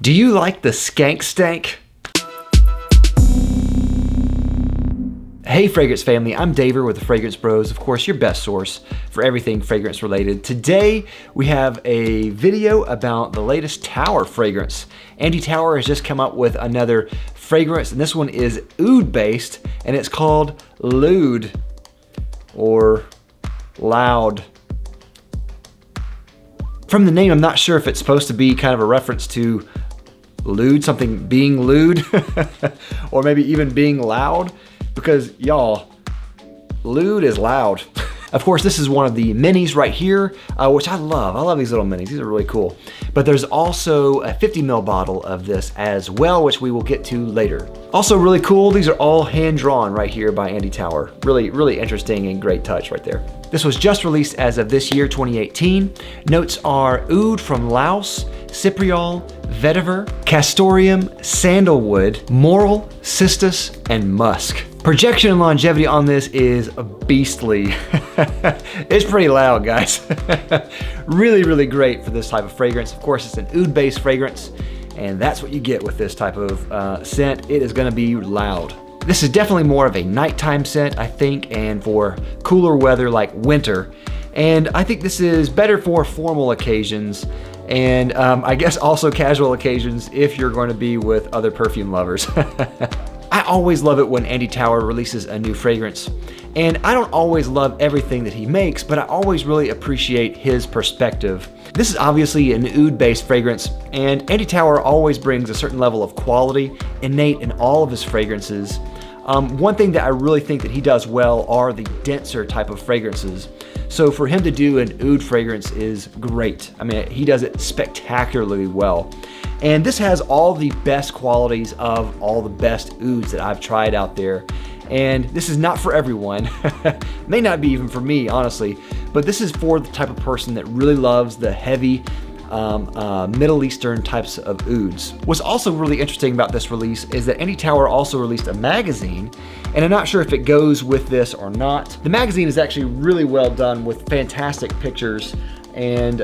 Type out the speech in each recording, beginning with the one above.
Do you like the skank stank? Hey Fragrance family, I'm David with the Fragrance Bros, of course your best source for everything fragrance related. Today we have a video about the latest Tower fragrance. Andy Tower has just come up with another fragrance, and this one is oud based, and it's called Lude or Loud. From the name, I'm not sure if it's supposed to be kind of a reference to lewd, something being lewd, or maybe even being loud, because y'all, lewd is loud. Of course, this is one of the minis right here, which I love. I love these little minis. These are really cool. But there's also a 50 ml bottle of this as well, which we will get to later. Also really cool, these are all hand-drawn right here by Andy Tower. Really, really interesting and great touch right there. This was just released as of this year, 2018. Notes are oud from Laos, cypriol, vetiver, castoreum, sandalwood, morel, cistus, and musk. Projection and longevity on this is beastly. It's pretty loud, guys. Really, really great for this type of fragrance. Of course, it's an oud-based fragrance, and that's what you get with this type of scent. It is gonna be loud. This is definitely more of a nighttime scent, I think, and for cooler weather like winter. And I think this is better for formal occasions, and I guess also casual occasions if you're going to be with other perfume lovers. I always love it when Andy Tower releases a new fragrance, and I don't always love everything that he makes, but I always really appreciate his perspective. This is obviously an oud-based fragrance, and Andy Tower always brings a certain level of quality innate in all of his fragrances. One thing that I really think that he does well are the denser type of fragrances. So for him to do an oud fragrance is great. I mean, he does it spectacularly well. And this has all the best qualities of all the best ouds that I've tried out there. And this is not for everyone. May not be even for me, honestly, but this is for the type of person that really loves the heavy Middle Eastern types of ouds. What's also really interesting about this release is that Andy Tower also released a magazine, and I'm not sure if it goes with this or not. The magazine is actually really well done with fantastic pictures and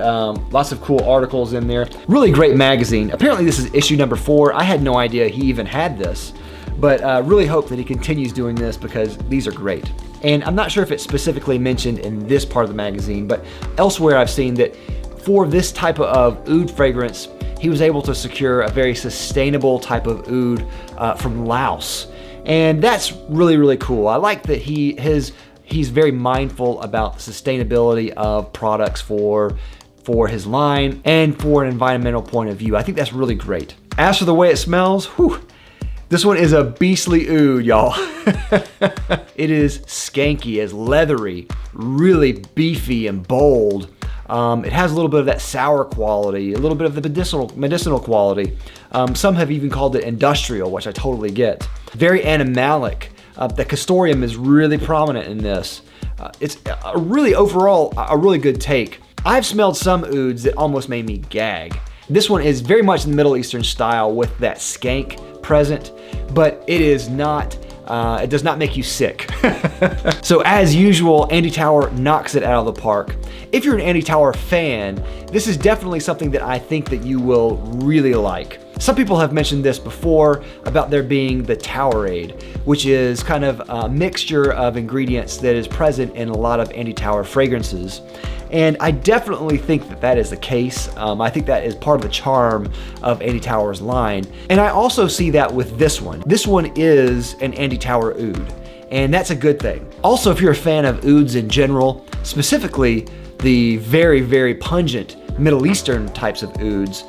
lots of cool articles in there. Really great magazine. Apparently this is issue number 4. I had no idea he even had this, but really hope that he continues doing this because these are great. And I'm not sure if it's specifically mentioned in this part of the magazine, but elsewhere I've seen that for this type of oud fragrance, he was able to secure a very sustainable type of oud from Laos. And that's really, really cool. I like that he's very mindful about the sustainability of products for his line and for an environmental point of view. I think that's really great. As for the way it smells, whew, this one is a beastly oud, y'all. It is skanky, it's leathery, really beefy and bold. It has a little bit of that sour quality, a little bit of the medicinal quality. Some have even called it industrial, which I totally get. Very animalic. The castoreum is really prominent in this. It's overall a really good take. I've smelled some ouds that almost made me gag. This one is very much in the Middle Eastern style with that skank present, but it is not, it does not make you sick. So as usual, Andy Tower knocks it out of the park. If you're an Andy Tower fan, this is definitely something that I think that you will really like. Some people have mentioned this before about there being the Towerade, which is kind of a mixture of ingredients that is present in a lot of Andy Tower fragrances. And I definitely think that that is the case. I think that is part of the charm of Andy Tower's line. And I also see that with this one. This one is an Andy Tower oud, and that's a good thing. Also, if you're a fan of ouds in general, specifically the very, very pungent Middle Eastern types of ouds,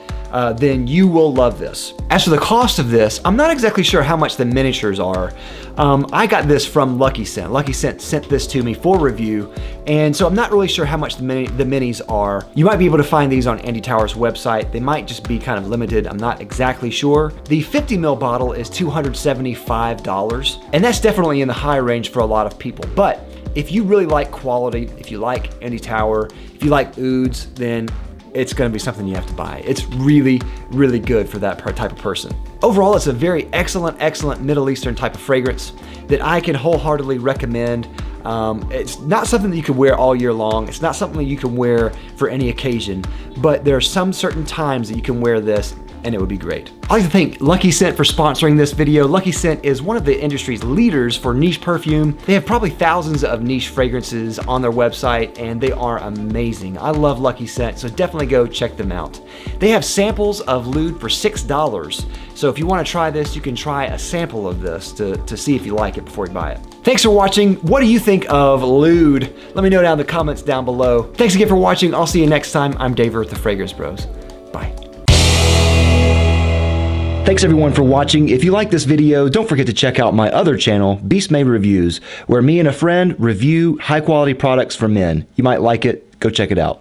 then you will love this. As for the cost of this, I'm not exactly sure how much the miniatures are. I got this from Lucky Scent. Lucky Scent sent this to me for review, and so I'm not really sure how much the minis are. You might be able to find these on Andy Tower's website. They might just be kind of limited. I'm not exactly sure. The 50 ml bottle is $275, and that's definitely in the high range for a lot of people. But if you really like quality, if you like Andy Tower, if you like ouds, then it's gonna be something you have to buy. It's really, really good for that type of person. Overall, it's a very excellent Middle Eastern type of fragrance that I can wholeheartedly recommend. It's not something that you can wear all year long. It's not something that you can wear for any occasion, but there are some certain times that you can wear this and it would be great. I'd like to thank Lucky Scent for sponsoring this video. Lucky Scent is one of the industry's leaders for niche perfume. They have probably thousands of niche fragrances on their website, and they are amazing. I love Lucky Scent, so definitely go check them out. They have samples of Lude for $6. So if you want to try this, you can try a sample of this to see if you like it before you buy it. Thanks for watching. What do you think of Lude? Let me know down in the comments down below. Thanks again for watching. I'll see you next time. I'm Dave Earth, the Fragrance Bros. Bye. Thanks everyone for watching. If you like this video, don't forget to check out my other channel, Beast Made Reviews, where me and a friend review high quality products for men. You might like it. Go check it out.